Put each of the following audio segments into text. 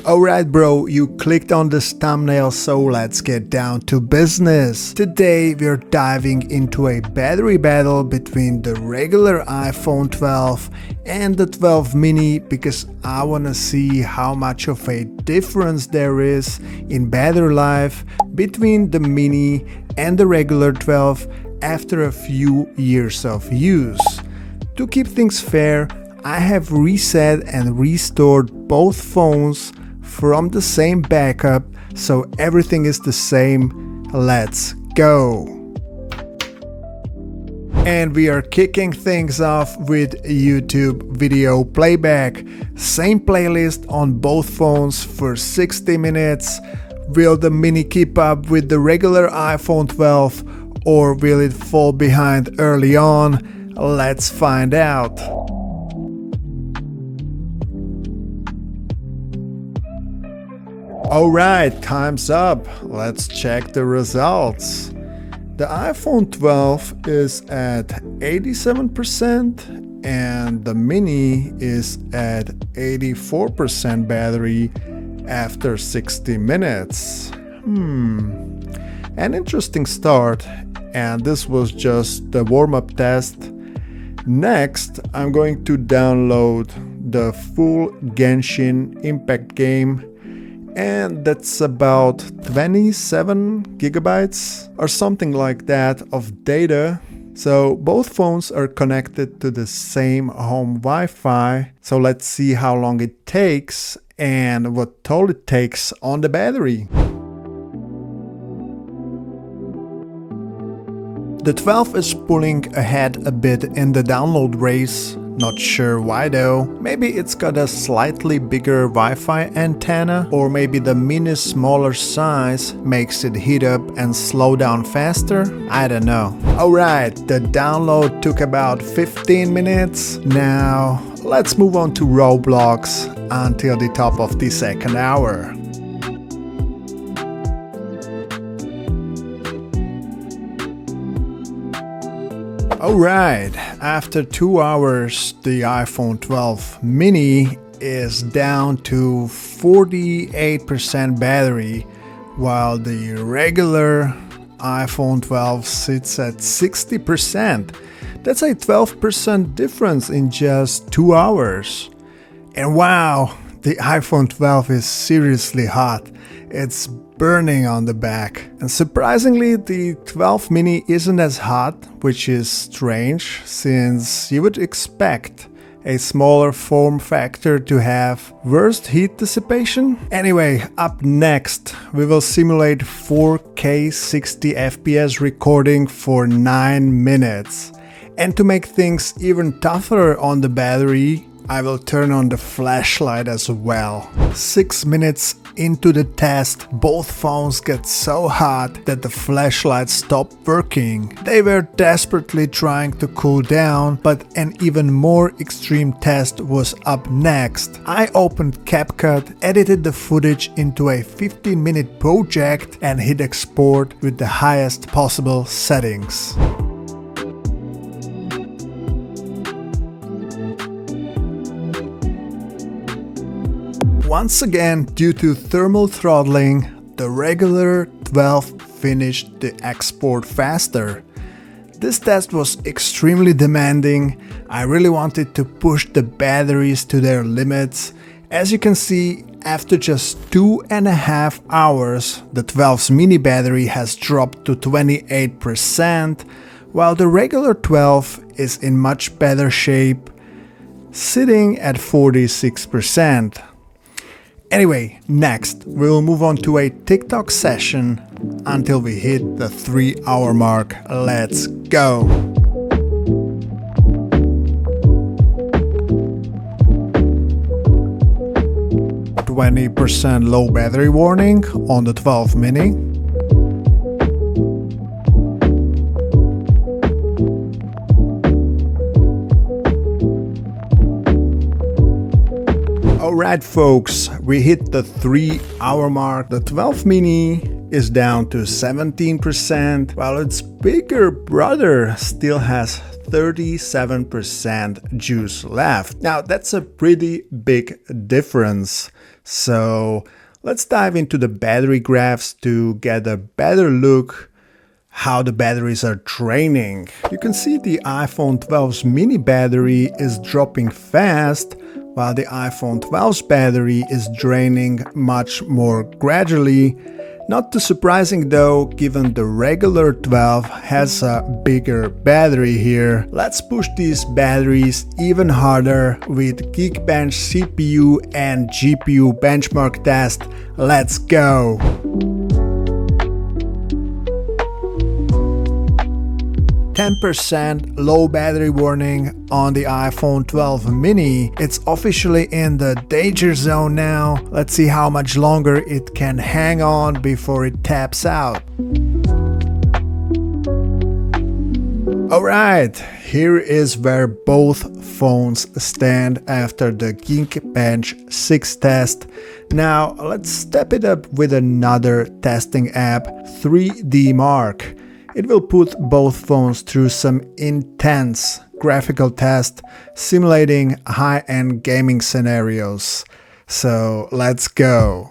Alright bro, you clicked on this thumbnail, so let's get down to business. Today we're diving into a battery battle between the regular iPhone 12 and the 12 mini, because I wanna see how much of a difference there is in battery life between the mini and the regular 12 after a few years of use. To keep things fair, I have reset and restored both phones from the same backup, so everything is the same. Let's go! And we are kicking things off with YouTube video playback. Same playlist on both phones for 60 minutes. Will the mini keep up with the regular iPhone 12, or will it fall behind early on? Let's find out. Alright, time's up. Let's check the results. The iPhone 12 is at 87% and the mini is at 84% battery after 60 minutes. An interesting start, and this was just the warm-up test. Next, I'm going to download the full Genshin Impact game, and that's about 27 gigabytes or something like that of data. So both phones are connected to the same home Wi-Fi. So let's see how long it takes and what toll it takes on the battery. The 12 is pulling ahead a bit in the download race. Not sure why though. Maybe it's got a slightly bigger Wi-Fi antenna, or maybe the mini's smaller size makes it heat up and slow down faster. I don't know. Alright, the download took about 15 minutes. Now let's move on to Roblox until the top of the second hour. Alright, after 2 hours the iPhone 12 mini is down to 48% battery, while the regular iPhone 12 sits at 60%. That's a 12% difference in just 2 hours. And wow, the iPhone 12 is seriously hot. It's burning on the back. And surprisingly, the 12 mini isn't as hot, which is strange since you would expect a smaller form factor to have worse heat dissipation. Anyway, up next we will simulate 4K 60 FPS recording for 9 minutes. And to make things even tougher on the battery, I will turn on the flashlight as well. 6 minutes into the test, both phones get so hot that the flashlight stopped working. They were desperately trying to cool down, but an even more extreme test was up next. I opened CapCut, edited the footage into a 15-minute project and hit export with the highest possible settings. Once again, due to thermal throttling, the regular 12 finished the export faster. This test was extremely demanding. I really wanted to push the batteries to their limits. As you can see, after just 2.5 hours, the 12's mini battery has dropped to 28%, while the regular 12 is in much better shape, sitting at 46%. Anyway, next we'll move on to a TikTok session until we hit the 3-hour mark. Let's go! 20% low battery warning on the 12 mini. Alright folks, we hit the 3-hour mark. The 12 mini is down to 17%, while its bigger brother still has 37% juice left. Now that's a pretty big difference. So let's dive into the battery graphs to get a better look how the batteries are draining. You can see the iPhone 12's mini battery is dropping fast, while the iPhone 12's battery is draining much more gradually. Not too surprising though, given the regular 12 has a bigger battery here. Let's push these batteries even harder with Geekbench CPU and GPU benchmark test. Let's go! 10% low battery warning on the iPhone 12 mini. It's officially in the danger zone now. Let's see how much longer it can hang on before it taps out. Alright, here is where both phones stand after the Geekbench 6 test. Now let's step it up with another testing app, 3D Mark. It will put both phones through some intense graphical tests, simulating high-end gaming scenarios. So let's go!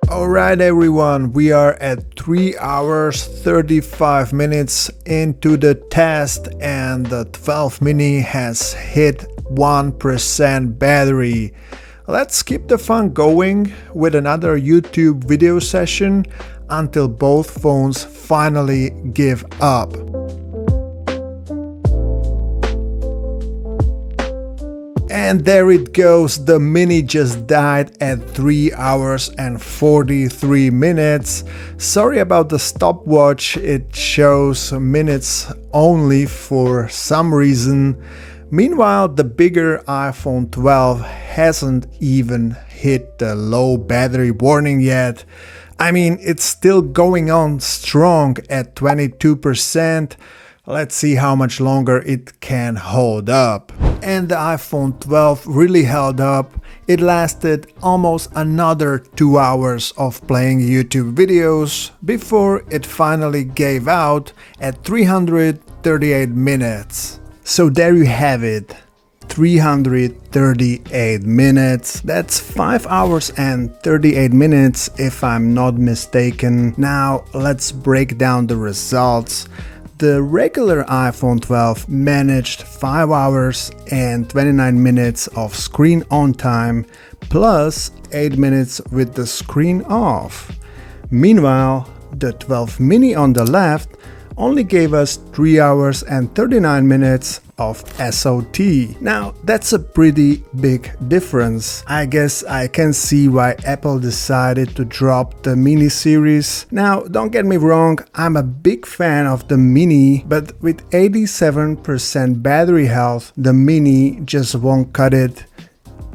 Alright everyone, we are at 3 hours 35 minutes into the test and the 12 mini has hit 1% battery. Let's keep the fun going with another YouTube video session until both phones finally give up. And there it goes, the mini just died at 3 hours and 43 minutes. Sorry about the stopwatch, it shows minutes only for some reason. Meanwhile, the bigger iPhone 12 hasn't even hit the low battery warning yet. I mean, it's still going on strong at 22%. Let's see how much longer it can hold up. And the iPhone 12 really held up. It lasted almost another 2 hours of playing YouTube videos before it finally gave out at 338 minutes. So there you have it. 338 minutes. That's 5 hours and 38 minutes if I'm not mistaken. Now let's break down the results. The regular iPhone 12 managed 5 hours and 29 minutes of screen on time plus 8 minutes with the screen off. Meanwhile, the 12 mini on the left only gave us 3 hours and 39 minutes of SOT. Now that's a pretty big difference. I guess I can see why Apple decided to drop the mini series. Now don't get me wrong, I'm a big fan of the mini, but with 87% battery health, the mini just won't cut it.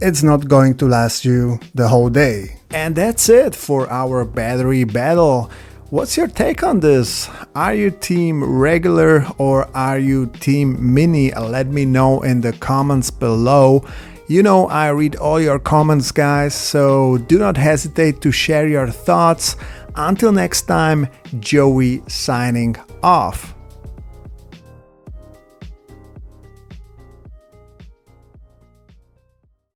It's not going to last you the whole day. And that's it for our battery battle. What's your take on this? Are you team regular or are you team mini? Let me know in the comments below. You know I read all your comments, guys, so do not hesitate to share your thoughts. Until next time, Joey signing off.